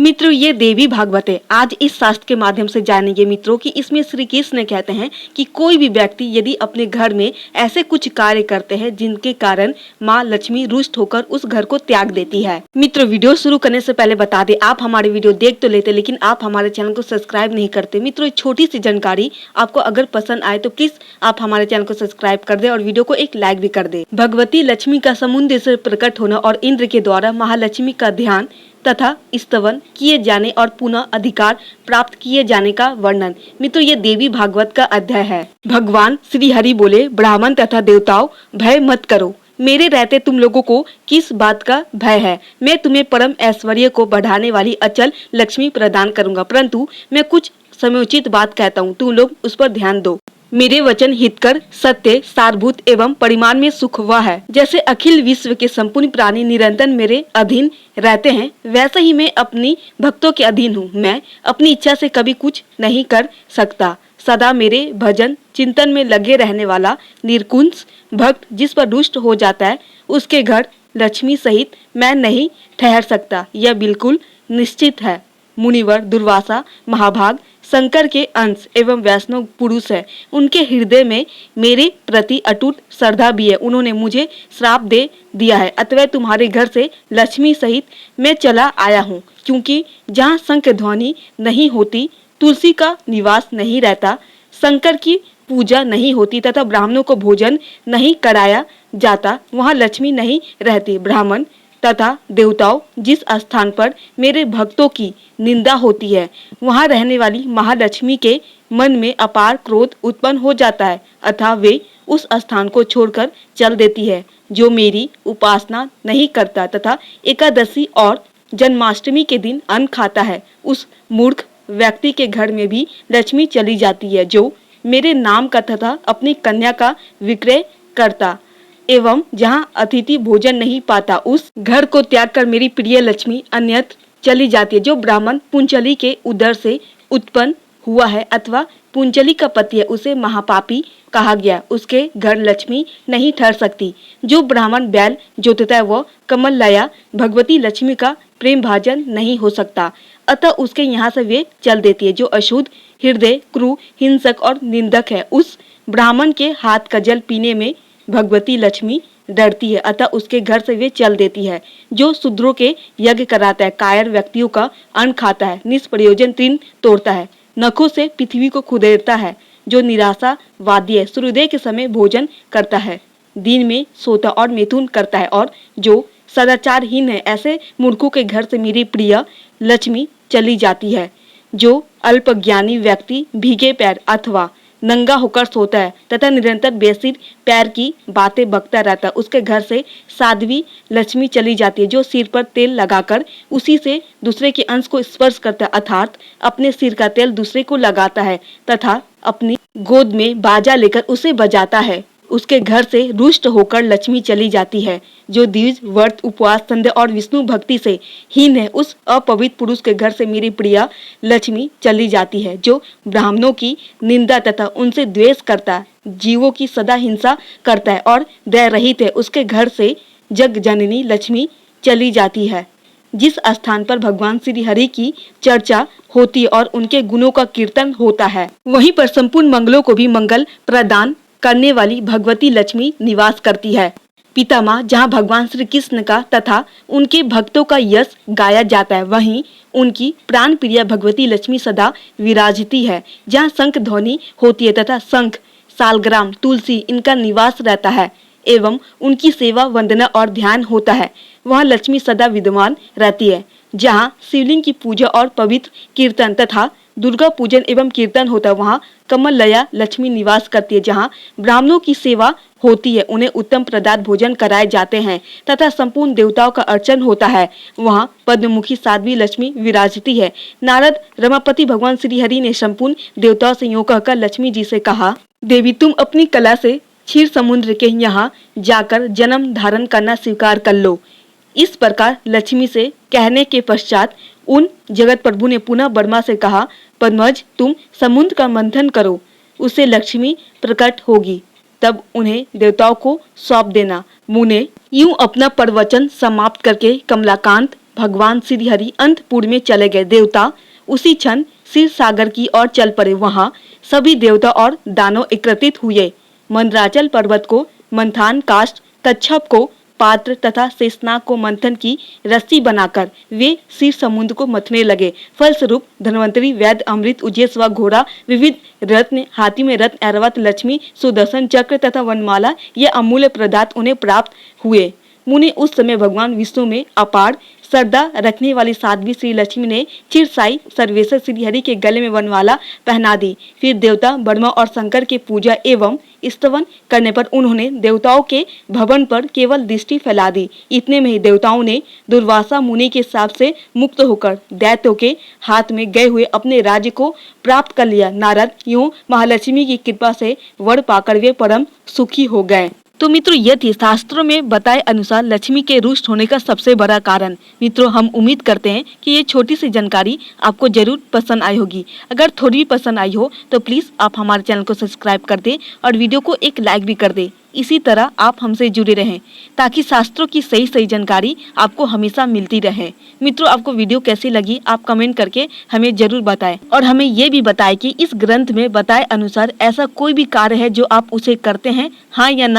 मित्रों, ये देवी भागवत है। आज इस शास्त्र के माध्यम से जानेंगे मित्रों कि इसमें श्री कृष्ण कहते हैं कि कोई भी व्यक्ति यदि अपने घर में ऐसे कुछ कार्य करते हैं जिनके कारण माँ लक्ष्मी रुष्ट होकर उस घर को त्याग देती है। मित्रों, वीडियो शुरू करने से पहले बता दें, आप हमारे वीडियो देख तो लेते लेकिन आप हमारे चैनल को सब्सक्राइब नहीं करते। मित्रों, छोटी सी जानकारी आपको अगर पसंद आए तो प्लीज आप हमारे चैनल को सब्सक्राइब कर दे और वीडियो को एक लाइक भी कर दे। भगवती लक्ष्मी का समुद्र से प्रकट होना और इंद्र के द्वारा महालक्ष्मी का ध्यान तथा स्तवन किए जाने और पुनः अधिकार प्राप्त किए जाने का वर्णन। मित्रों, ये देवी भागवत का अध्याय है। भगवान श्री हरि बोले, ब्राह्मण तथा देवताओं, भय मत करो। मेरे रहते तुम लोगों को किस बात का भय है? मैं तुम्हें परम ऐश्वर्य को बढ़ाने वाली अचल लक्ष्मी प्रदान करूंगा, परंतु मैं कुछ समयोचित बात कहता हूँ, तुम लोग उस पर ध्यान दो। मेरे वचन हितकर, सत्य, सारभूत एवं परिमाण में सुख हुआ है। जैसे अखिल विश्व के संपूर्ण प्राणी निरंतर मेरे अधीन रहते हैं, वैसे ही मैं अपनी भक्तों के अधीन हूँ। मैं अपनी इच्छा से कभी कुछ नहीं कर सकता। सदा मेरे भजन चिंतन में लगे रहने वाला निर्कुंज भक्त जिस पर रुष्ट हो जाता है, उसके घर लक्ष्मी सहित मैं नहीं ठहर सकता, यह बिल्कुल निश्चित है। मुनिवर, दुर्वासा, महाभाग, शंकर के अंश एवं वैष्णव पुरुष है। उनके हृदय में मेरे प्रति अटूट श्रद्धा भी है। उन्होंने मुझे श्राप दे दिया है, अतः तुम्हारे घर से लक्ष्मी सहित मैं चला आया हूँ। क्योंकि जहाँ शंख ध्वनि नहीं होती, तुलसी का निवास नहीं रहता, शंकर की पूजा नहीं होती तथा ब्राह्मणों को भोजन नहीं कराया जाता, वहाँ लक्ष्मी नहीं रहती। ब्राह्मण तथा देवताओं, जिस स्थान पर मेरे भक्तों की निंदा होती है, वहाँ रहने वाली महालक्ष्मी के मन में अपार क्रोध उत्पन्न हो जाता है, अतः वे उस स्थान को छोड़कर चल देती है। जो मेरी उपासना नहीं करता तथा एकादशी और जन्माष्टमी के दिन अन्न खाता है, उस मूर्ख व्यक्ति के घर में भी लक्ष्मी चली जाती है। जो मेरे नाम का तथा अपनी कन्या का विक्रय करता एवं जहाँ अतिथि भोजन नहीं पाता, उस घर को त्याग कर मेरी प्रिय लक्ष्मी अन्यत्र चली जाती है। जो ब्राह्मण पुंचली के उदर से उत्पन्न हुआ है अथवा पुंचली का पति है, उसे महापापी कहा गया, उसके घर लक्ष्मी नहीं ठहर सकती। जो ब्राह्मण बैल जोतता है, वह कमललया भगवती लक्ष्मी का प्रेम भाजन नहीं हो सकता, अतः उसके यहाँ से वे चल देती है। जो अशुद्ध हृदय, क्रूर, हिंसक और निंदक है, उस ब्राह्मण के हाथ का जल पीने में भगवती लक्ष्मी डरती है, अतः उसके घर से वे चल देती है। जो शूद्रों के यज्ञ कराता है, कायर व्यक्तियों का अन्न खाता है, निष्प्रयोजन तृण तोड़ता है, नखों से पृथ्वी को खुदेरता है, जो निराशावादी है, सूर्योदय के समय भोजन करता है, दिन में सोता और मैथुन करता है, और जो सदाचारहीन है, ऐसे मूर्खों के घर से मेरी प्रिय लक्ष्मी चली जाती है। जो अल्पज्ञानी व्यक्ति भीगे पैर अथवा नंगा होकर सोता है तथा निरंतर बेसिर पैर की बातें बकता रहता है, उसके घर से साध्वी लक्ष्मी चली जाती है। जो सिर पर तेल लगाकर उसी से दूसरे के अंश को स्पर्श करता है, अर्थात अपने सिर का तेल दूसरे को लगाता है तथा अपनी गोद में बाजा लेकर उसे बजाता है, उसके घर से रुष्ट होकर लक्ष्मी चली जाती है। जो द्विज, व्रत, उपवास, संध्या और विष्णु भक्ति से हीन है, उस अपवित्र पुरुष के घर से मेरी प्रिय लक्ष्मी चली जाती है। जो ब्राह्मणों की निंदा तथा उनसे द्वेष करता है, जीवों की सदा हिंसा करता है और दया रहित है, उसके घर से जग जननी लक्ष्मी चली जाती है। जिस स्थान पर भगवान श्री हरि की चर्चा होती है और उनके गुणों का कीर्तन होता है, वहीं पर संपूर्ण मंगलों को भी मंगल प्रदान करने वाली भगवती लक्ष्मी निवास करती है। पितामह, जहाँ भगवान श्री कृष्ण का तथा उनके भक्तों का यश गाया जाता है, वहीं उनकी प्राण प्रिय भगवती लक्ष्मी सदा विराजती है। जहाँ शंख ध्वनि होती है तथा शंख, सालग्राम, तुलसी इनका निवास रहता है एवं उनकी सेवा, वंदना और ध्यान होता है, वहाँ लक्ष्मी सदा विद्यमान रहती है। जहाँ शिवलिंग की पूजा और पवित्र कीर्तन तथा दुर्गा पूजन एवं कीर्तन होता है, वहाँ कमललया लक्ष्मी निवास करती है। जहाँ ब्राह्मणों की सेवा होती है, उन्हें उत्तम प्रदान भोजन कराए जाते हैं तथा संपूर्ण देवताओं का अर्चन होता है, वहाँ पद्ममुखी साध्वी लक्ष्मी विराजती है। नारद रमापति भगवान श्री हरि ने संपूर्ण देवताओं से यूँ कहकर लक्ष्मी जी से कहा, देवी तुम अपनी कला से क्षीर समुद्र के यहाँ जाकर जन्म धारण करना स्वीकार कर लो। इस प्रकार लक्ष्मी से कहने के पश्चात उन जगत प्रभु ने पुनः ब्रह्मा से कहा, पद्मज तुम समुद्र का मंथन करो, उससे लक्ष्मी प्रकट होगी, तब उन्हें देवताओं को सौंप देना। मुने यूं अपना प्रवचन समाप्त करके कमलाकांत भगवान श्री हरि अंतपुर में चले गए। देवता उसी क्षण क्षीर सागर की ओर चल पड़े। वहां सभी देवता और दानव एकत्रित हुए। मंदराचल पर्वत को मंथान काष्ठ, कच्छप को पात्र तथा शेषनाग को मंथन की रस्सी बनाकर वे क्षीर समुद्र को मथने लगे। फलस्वरूप धन्वंतरी, वैद्य, अमृत, उजेश व घोड़ा, विविध रत्न, हाथी में रत्न, ऐरावत, लक्ष्मी, सुदर्शन चक्र तथा वनमाला ये अमूल्य पदार्थ उन्हें प्राप्त हुए। मुने उस समय भगवान विष्णु में अपार श्रद्धा रखने वाली साध्वी श्री लक्ष्मी ने क्षीरसाई सर्वेश्वर श्री हरि के गले में वनमाला पहना दी। फिर देवता ब्रह्मा और शंकर के पूजा एवं स्तवन करने पर उन्होंने देवताओं के भवन पर केवल दृष्टि फैला दी। इतने में ही देवताओं ने दुर्वासा मुनि के शाप से मुक्त होकर दैत्यों के हाथ में गए हुए अपने राज्य को प्राप्त कर लिया। नारद यूं महालक्ष्मी की कृपा से वर पाकर वे परम सुखी हो गए। तो मित्रों, यह थी शास्त्रों में बताए अनुसार लक्ष्मी के रुष्ट होने का सबसे बड़ा कारण। मित्रों, हम उम्मीद करते हैं कि ये छोटी सी जानकारी आपको जरूर पसंद आई होगी। अगर थोड़ी भी पसंद आई हो तो प्लीज आप हमारे चैनल को सब्सक्राइब कर दें और वीडियो को एक लाइक भी कर दें। इसी तरह आप हमसे जुड़े रहें ताकि शास्त्रों की सही जानकारी आपको हमेशा मिलती रहे। मित्रों, आपको वीडियो कैसी लगी आप कमेंट करके हमें जरूर बताएं और हमें ये भी बताएं कि इस ग्रंथ में बताए अनुसार ऐसा कोई भी कार्य है जो आप उसे करते हैं, हाँ या ना।